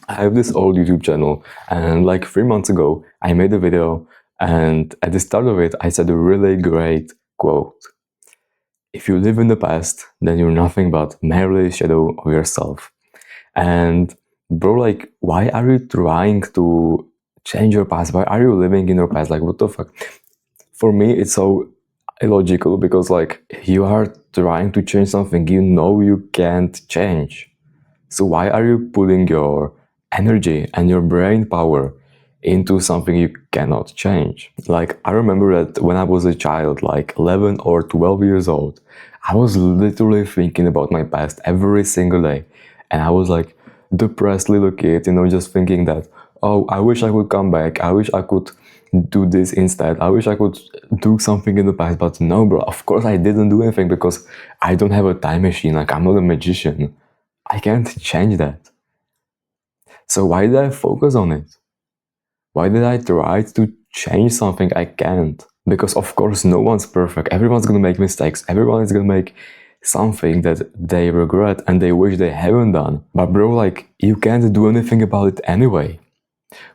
I have this old YouTube channel, and like 3 months ago, I made a video, and at the start of it, I said a really great quote. If you live in the past, then you're nothing but merely a shadow of yourself. And bro, like, why are you trying to change your past? Why are you living in your past? Like, what the fuck? For me, it's so illogical because, like, you are trying to change something you know you can't change. So why are you putting your energy and your brain power into something you cannot change? Like, I remember that when I was a child, like 11 or 12 years old, I was literally thinking about my past every single day. And I was like depressed little kid, just thinking that, oh, I wish I could come back. I wish I could do this instead. I wish I could do something in the past. But no, bro, of course I didn't do anything because I don't have a time machine. Like, I'm not a magician. I can't change that. So why did I focus on it? Why did I try to change something I can't? Because of course no one's perfect. Everyone's gonna make mistakes. Everyone is gonna make something that they regret and they wish they haven't done. But bro, like, you can't do anything about it anyway.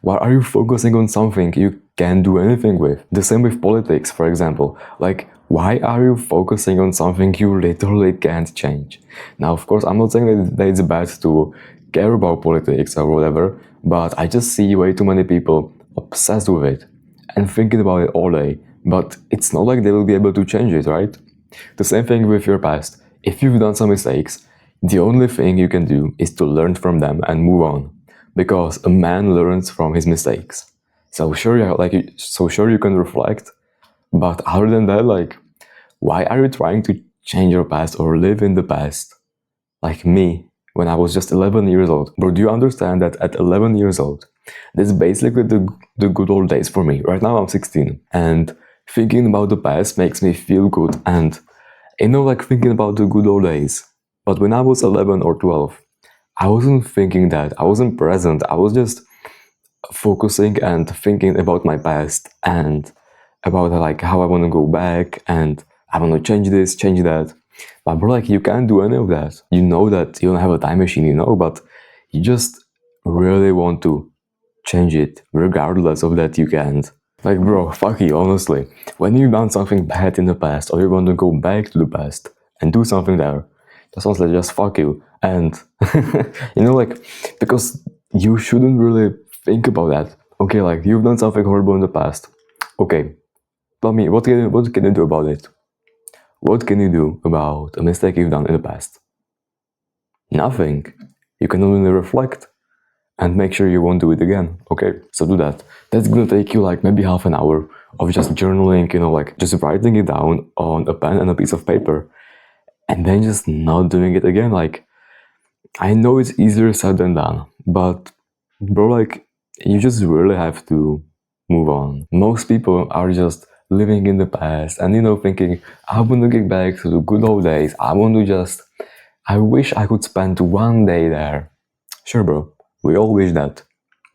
Why are you focusing on something you can't do anything with? The same with politics, for example. Like, why are you focusing on something you literally can't change? Now, of course, I'm not saying that it's bad to care about politics or whatever, but I just see way too many people obsessed with it and thinking about it all day. But it's not like they will be able to change it, right? The same thing with your past. If you've done some mistakes, the only thing you can do is to learn from them and move on. Because a man learns from his mistakes. So sure, you can reflect, but other than that, like, why are you trying to change your past or live in the past? Like me, when I was just 11 years old. Bro, do you understand that at 11 years old, that's basically the good old days for me. Right now I'm 16, and thinking about the past makes me feel good, and like thinking about the good old days. But when I was 11 or 12, I wasn't thinking that. I wasn't present. I was just focusing and thinking about my past and about like how I want to go back and I want to change this, change that. But bro, like, you can't do any of that. You know that you don't have a time machine, but you just really want to change it. Regardless of that, you can't. Like, bro, fuck you, honestly. When you've done something bad in the past or you want to go back to the past and do something there, just honestly, just fuck you. And, like, because you shouldn't really think about that. Okay, like, you've done something horrible in the past. Okay, tell me, what can you do about it? What can you do about a mistake you've done in the past? Nothing. You can only reflect and make sure you won't do it again. Okay, so do that. That's gonna take you like maybe half an hour of just journaling, like just writing it down on a pen and a piece of paper and then just not doing it again. Like, I know it's easier said than done, but bro, like, you just really have to move on. Most people are just living in the past and thinking, I want to get back to the good old days. I wish I could spend one day there. Sure, bro, we all wish that.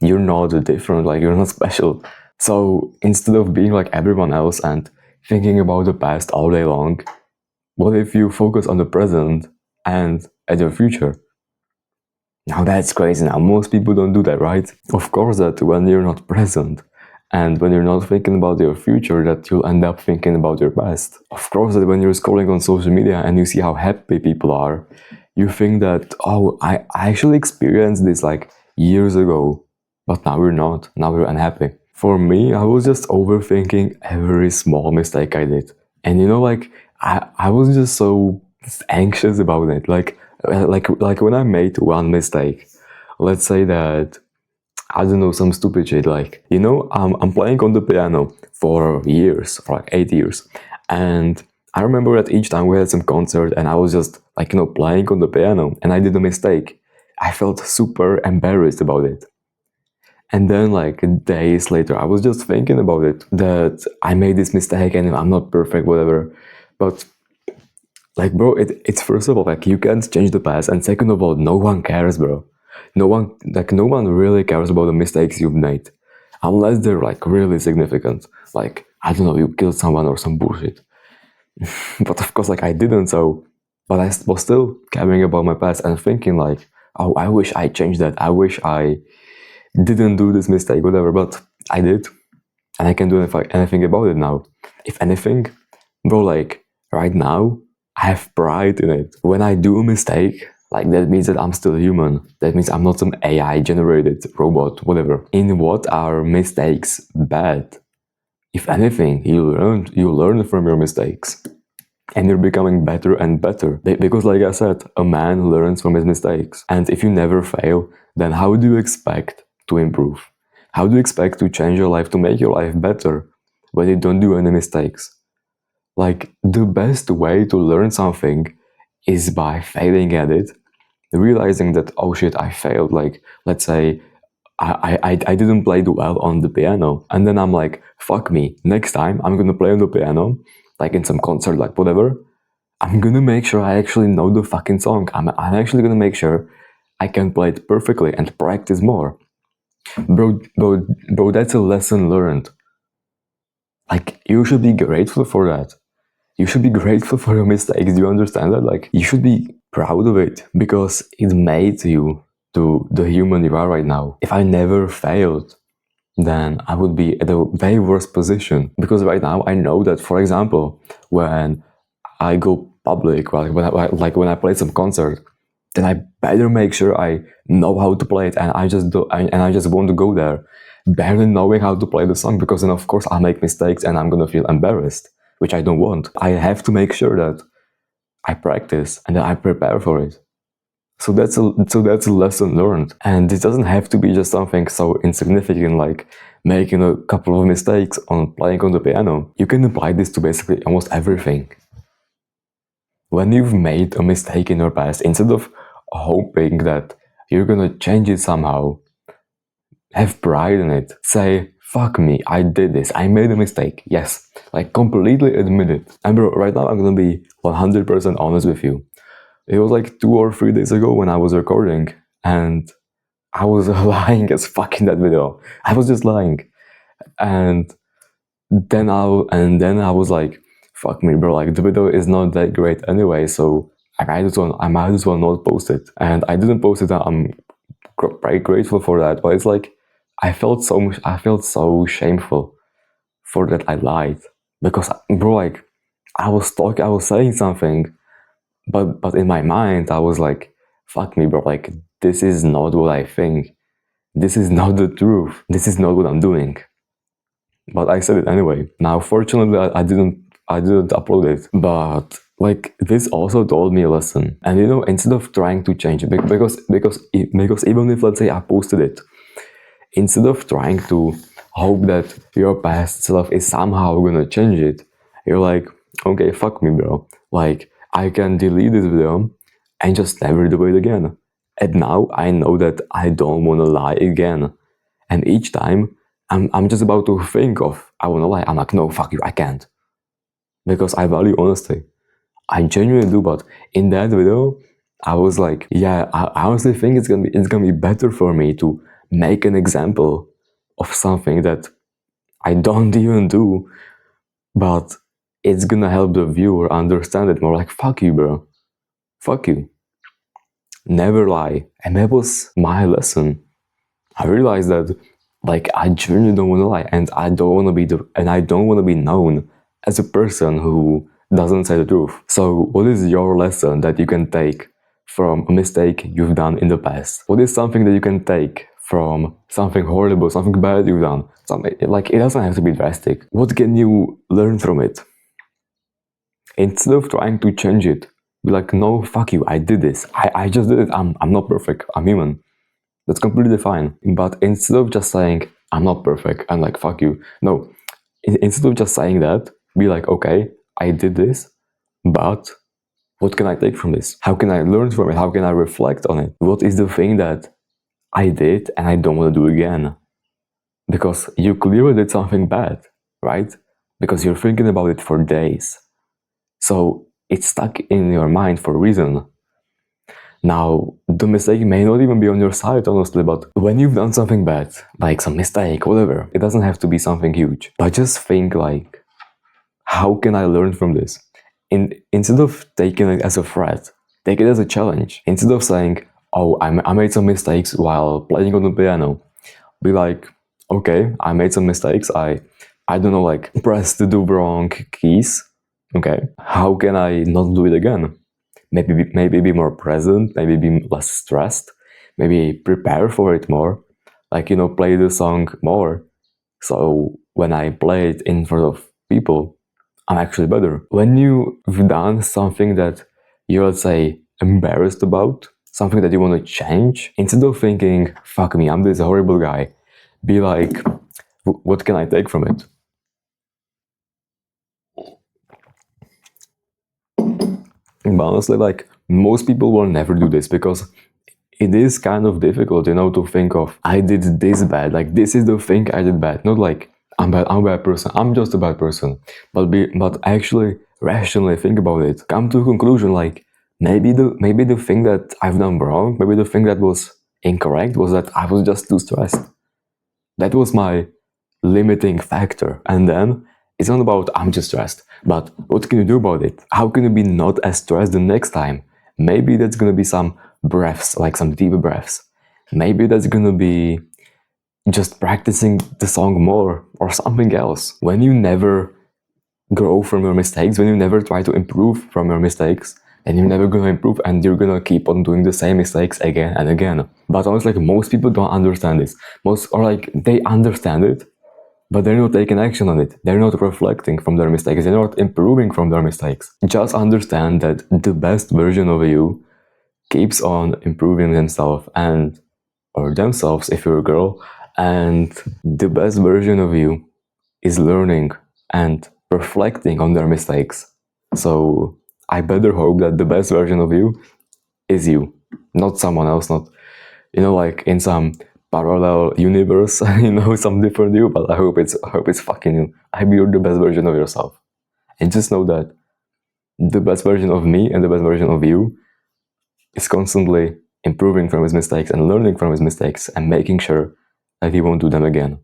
You're not different, like, you're not special. So instead of being like everyone else and thinking about the past all day long, what if you focus on the present and at your future? Now that's crazy. Now most people don't do that, right? Of course that when you're not present and when you're not thinking about your future, that you'll end up thinking about your past. Of course that when you're scrolling on social media and you see how happy people are, you think that, oh, I actually experienced this like years ago, but now we're not. Now we're unhappy. For me, I was just overthinking every small mistake I did. And like, I was just so anxious about it. Like when I made one mistake, let's say that, I don't know, some stupid shit, like, I'm playing on the piano for years, for like 8 years. And I remember that each time we had some concert and I was just like, playing on the piano and I did a mistake. I felt super embarrassed about it. And then like days later, I was just thinking about it, that I made this mistake and I'm not perfect, whatever. But like, bro, it's first of all, like, you can't change the past. And second of all, no one cares, bro. No one really cares about the mistakes you've made. Unless they're like really significant. Like, I don't know, you killed someone or some bullshit. But of course, like, I didn't, so But I was still caring about my past and thinking like, oh, I wish I changed that. I wish I didn't do this mistake, whatever. But I did, and I can do anything about it now. If anything, bro, like right now, I have pride in it. When I do a mistake, like that means that I'm still human. That means I'm not some AI generated robot, whatever. In what are mistakes bad? If anything, you learn from your mistakes. And you're becoming better and better. Because like I said, a man learns from his mistakes. And if you never fail, then how do you expect to improve? How do you expect to change your life, to make your life better when you don't do any mistakes? Like, the best way to learn something is by failing at it, realizing that, oh shit, I failed. Like, let's say I didn't play well on the piano. And then I'm like, fuck me, next time I'm gonna play on the piano, like in some concert, like whatever. I'm gonna make sure I actually know the fucking song. I'm actually gonna make sure I can play it perfectly and practice more. Bro, that's a lesson learned. Like, you should be grateful for that. You should be grateful for your mistakes. Do you understand that? Like, you should be proud of it because it made you to the human you are right now. If I never failed, then I would be at a very worse position. Because right now I know that, for example, when I go public, like when I play some concert, then I better make sure I know how to play it, and I just want to go there, barely knowing how to play the song, because then of course I'll make mistakes and I'm gonna feel embarrassed, which I don't want. I have to make sure that I practice and that I prepare for it. So that's a lesson learned, and it doesn't have to be just something so insignificant like making a couple of mistakes on playing on the piano. You can apply this to basically almost everything. When you've made a mistake in your past, instead of hoping that you're gonna change it somehow, have pride in it. Say, fuck me, I did this, I made a mistake. Yes, like completely admit it. And bro, right now I'm gonna be 100% honest with you. It was like 2 or 3 days ago when I was recording, and I was lying as fuck in that video. I was just lying. And then I was like, fuck me, bro, like the video is not that great anyway, so I might as well not post it. And I didn't post it. I'm very grateful for that, but it's like I felt so shameful for that I lied. Because bro, like I was saying something, but in my mind I was like, fuck me, bro, like this is not what I think. This is not the truth. This is not what I'm doing. But I said it anyway. Now, fortunately, I didn't upload it. But like this also told me a lesson. And you know, instead of trying to change it, because even if, let's say, I posted it, instead of trying to hope that your past self is somehow gonna change it, you're like, okay, fuck me, bro. Like, I can delete this video and just never do it again. And now I know that I don't wanna lie again. And each time I'm just about to think of, I wanna lie. I'm like, no, fuck you, I can't. Because I value honesty. I genuinely do, but in that video, I was like, yeah, I honestly think it's gonna be better for me to make an example of something that I don't even do, but it's gonna help the viewer understand it more. Like, fuck you, bro. Fuck you. Never lie. And that was my lesson. I realized that, like, I genuinely don't want to lie, and I don't want to be known as a person who doesn't say the truth. So, what is your lesson that you can take from a mistake you've done in the past? What is something that you can take from something horrible, something bad you've done? Something like, it doesn't have to be drastic. What can you learn from it? Instead of trying to change it, be like, no, fuck you, I did this. I just did it. I'm not perfect. I'm human. That's completely fine. But instead of just saying, I'm not perfect, and like, fuck you. No. Instead of just saying that, be like, okay, I did this, but what can I take from this? How can I learn from it? How can I reflect on it? What is the thing that I did and I don't want to do again? Because you clearly did something bad, right? Because you're thinking about it for days. So it's stuck in your mind for a reason. Now, the mistake may not even be on your side, honestly, but when you've done something bad, like some mistake, whatever, it doesn't have to be something huge. But just think like, how can I learn from this? instead of taking it as a threat, take it as a challenge. Instead of saying, oh, I made some mistakes while playing on the piano, be like, okay, I made some mistakes. I don't know, like pressed the wrong keys. Okay, how can I not do it again? Maybe be more present, maybe be less stressed, maybe prepare for it more. Like, you know, play the song more. So when I play it in front of people, I'm actually better. When you've done something that you're, let's say, embarrassed about, something that you want to change, instead of thinking, fuck me, I'm this horrible guy, be like, what can I take from it? But honestly, like, most people will never do this because it is kind of difficult, you know, to think of, I did this bad, like, this is the thing I did bad. Not like, I'm a bad person, I'm just a bad person. But actually rationally think about it. Come to a conclusion, like, maybe the thing that I've done wrong, maybe the thing that was incorrect was that I was just too stressed. That was my limiting factor. And then it's not about I'm just stressed, but what can you do about it? How can you be not as stressed the next time? Maybe that's gonna be some breaths, like some deep breaths. Maybe that's gonna be just practicing the song more or something else. When you never grow from your mistakes, when you never try to improve from your mistakes, then you're never gonna improve and you're gonna keep on doing the same mistakes again and again. But honestly, like, most people don't understand this. Like, they understand it, but they're not taking action on it. They're not reflecting from their mistakes. They're not improving from their mistakes. Just understand that the best version of you keeps on improving themselves or themselves if you're a girl, and the best version of you is learning and reflecting on their mistakes. So I better hope that the best version of you is you, not someone else, not, you know, like in some parallel universe, you know, some different you, but I hope it's fucking you. I hope you're the best version of yourself. And just know that the best version of me and the best version of you is constantly improving from his mistakes and learning from his mistakes and making sure that he won't do them again.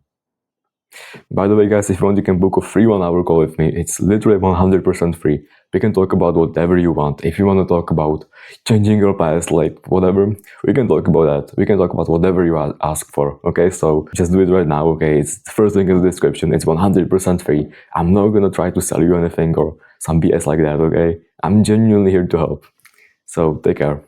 By the way, guys, if you want, you can book a free 1 hour call with me. It's literally 100% free. We can talk about whatever you want. If you want to talk about changing your past, like whatever, we can talk about that. We can talk about whatever you ask for, okay? So just do it right now, okay? It's the first link in the description. It's 100% free. I'm not gonna try to sell you anything or some BS like that, okay? I'm genuinely here to help. So take care.